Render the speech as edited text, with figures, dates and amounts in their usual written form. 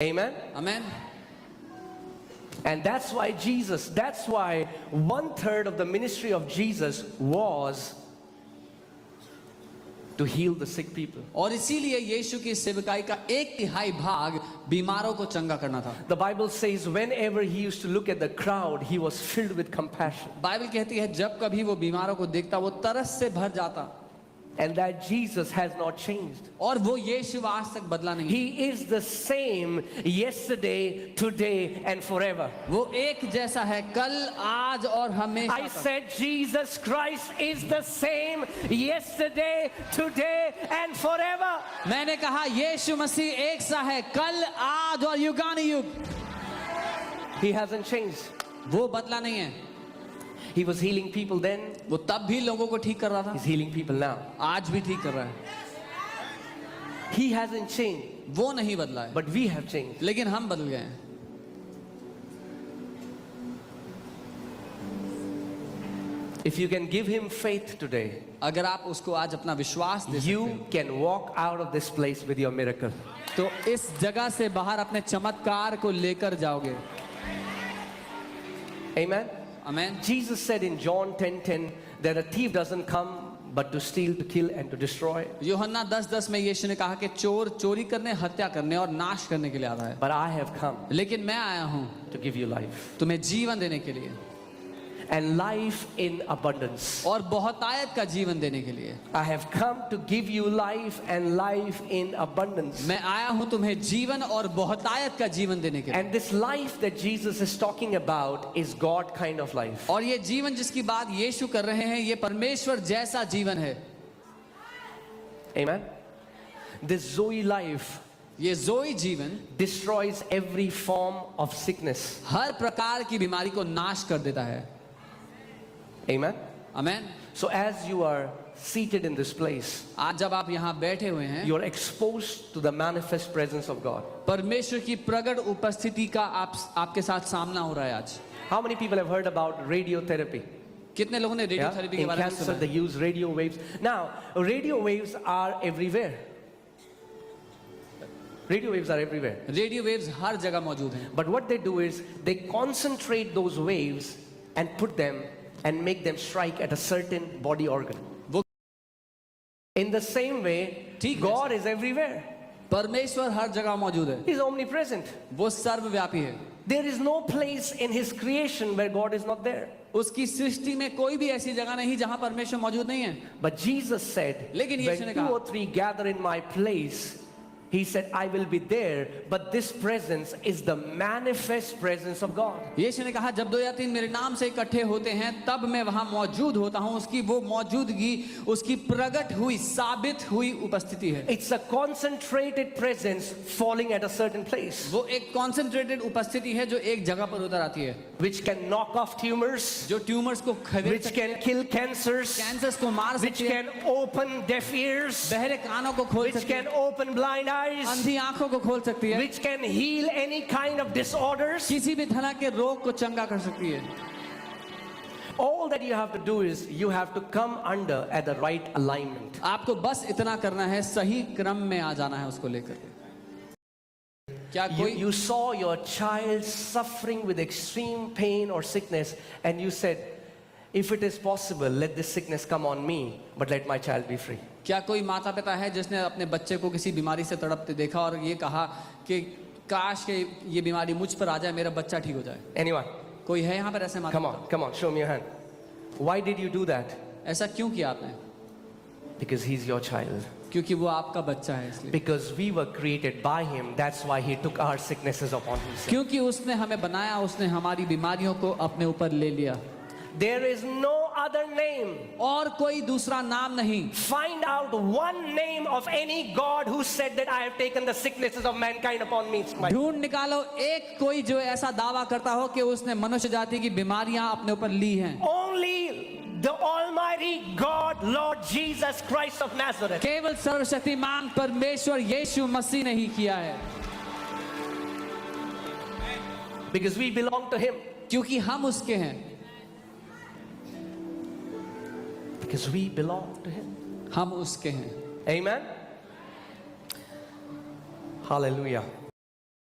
Amen? Amen. And that's why 1/3 of the ministry of Jesus was to heal the sick people. और इसीलिए यीशु की सेवकाई का 1/3 भाग बीमारों को चंगा करना था. The Bible says whenever he used to look at the crowd, he was filled with compassion. Bible कहती है जब कभी वो बीमारों को देखता वो तरस से भर जाता. And that Jesus has not changed. और वो यीशु आज तक बदला नहीं. He is the same yesterday, today and forever. वो एक जैसा है कल, आज और हमेशा. I said Jesus Christ is the same yesterday, today and forever. मैंने कहा यीशु मसीह एक सा है कल, आज और युगानुयुग. He hasn't changed. वो बदला नहीं है. He was healing people then. वो तब भी लोगों को ठीक कर रहा था. He's healing people now. आज भी ठीक कर रहा है. He hasn't changed. वो नहीं बदला है. But we have changed. लेकिन हम बदल गए हैं. If you can give him faith today, अगर आप उसको आज अपना विश्वास दे सकते you हैं, can walk out of this place with your miracle. तो इस जगह से बाहर अपने चमत्कार को लेकर जाओगे. Amen. Amen. Jesus said in John 10:10 that a thief doesn't come but to steal, to kill and to destroy. यूहन्ना 10:10 में यीशु ने कहा कि चोर चोरी करने, हत्या करने और नाश करने के लिए आता है. But I have come लेकिन मैं आया हूँ to give you life. तुम्हें जीवन देने के लिए. And life in abundance. और बहुतायत का जीवन देने के लिए. I have come to give you life and life in abundance. मैं आया हूँ तुम्हें जीवन और बहुतायत का जीवन देने के लिए. And this life that Jesus is talking about is God kind of life. और ये जीवन जिसकी बात यीशु कर रहे हैं ये परमेश्वर जैसा जीवन है. Amen. This Zoe life ये जोई जीवन destroys every form of sickness. हर प्रकार की बीमारी को नाश कर देता है. Amen. Amen. So as you are seated in this place, आज जब आप यहाँ बैठे हुए हैं you are exposed to the manifest presence of God. परमेश्वर की प्रगट उपस्थिति का आपके साथ सामना हो रहा है आज. How many people have heard about radiotherapy? कितने लोगों ने रेडियोथेरेपी के In बारे में cancer सुना? they use radio waves. Now, radio waves are everywhere. Radio waves are everywhere. Radio waves हर जगह मौजूद हैं. But what they do is they concentrate those waves and put them and make them strike at a certain body organ. In the same way, God is everywhere. परमेश्वर हर जगह मौजूद है. He is omnipresent. वो सर्वव्यापी है. There is no place in his creation where God is not there. उसकी सृष्टि में कोई भी ऐसी जगह नहीं जहां परमेश्वर मौजूद नहीं है. But Jesus said, लेकिन यीशु ने when 2 कहा, or 3 gather in my place, he said, I will be there, but this presence is the manifest presence of God. यीशु ने कहा जब 2 या 3 मेरे नाम से इकट्ठे होते हैं तब मैं वहां मौजूद होता हूं. उसकी वो मौजूदगी उसकी प्रकट हुई साबित हुई उपस्थिति है. It's a concentrated presence falling at a certain place, वो एक कॉन्सेंट्रेटेड उपस्थिति है जो एक जगह पर उतर आती है. which can knock off tumors, जो ट्यूमर्स को खदेड़ which can kill cancers, cancers को मार which सकती है. can open deaf ears, बहरे कानों को खोल which सकती can है. open blind eyes, अंधी आंखों को खोल सकती है. which can heal any kind of disorders. किसी भी तरह के रोग को चंगा कर सकती है. All that you have to do is you have to come under at the right alignment. आपको बस इतना करना है सही क्रम में आ जाना है उसको लेकर के. क्या कोई You saw your child suffering with extreme pain or sickness and you said, if it is possible, let this sickness come on me, but let my child be free. क्या कोई माता पिता है जिसने अपने बच्चे को किसी बीमारी से तड़पते देखा और ये कहा कि काश के ये बीमारी मुझ पर आ जाए, मेरा बच्चा ठीक हो जाए? Anyone? कोई है यहाँ पर ऐसे माता? Come on, show me your hand. Why did you do that? ऐसा क्यों किया आपने? Because he's your child. क्योंकि वो आपका बच्चा है इसलिए. Because we were created by him, that's why he took our sicknesses upon himself. क्योंकि उसने हमें बनाया, उसने हमारी बीमारियों को अपने ऊपर ले लिया. There is no other name. और कोई दूसरा नाम नहीं. Find out one name of any God who said that I have taken the sicknesses of mankind upon me. ढूंढ निकालो एक कोई जो ऐसा दावा करता हो कि उसने मनुष्य जाति की बीमारियां अपने ऊपर ली हैं. Only the Almighty God, Lord Jesus Christ of Nazareth. केवल सर्वशक्तिमान परमेश्वर यीशु मसीह ने ही किया है. Because we belong to him. क्योंकि हम उसके हैं. Because we belong to him. हम उसके हैं. Amen. Hallelujah.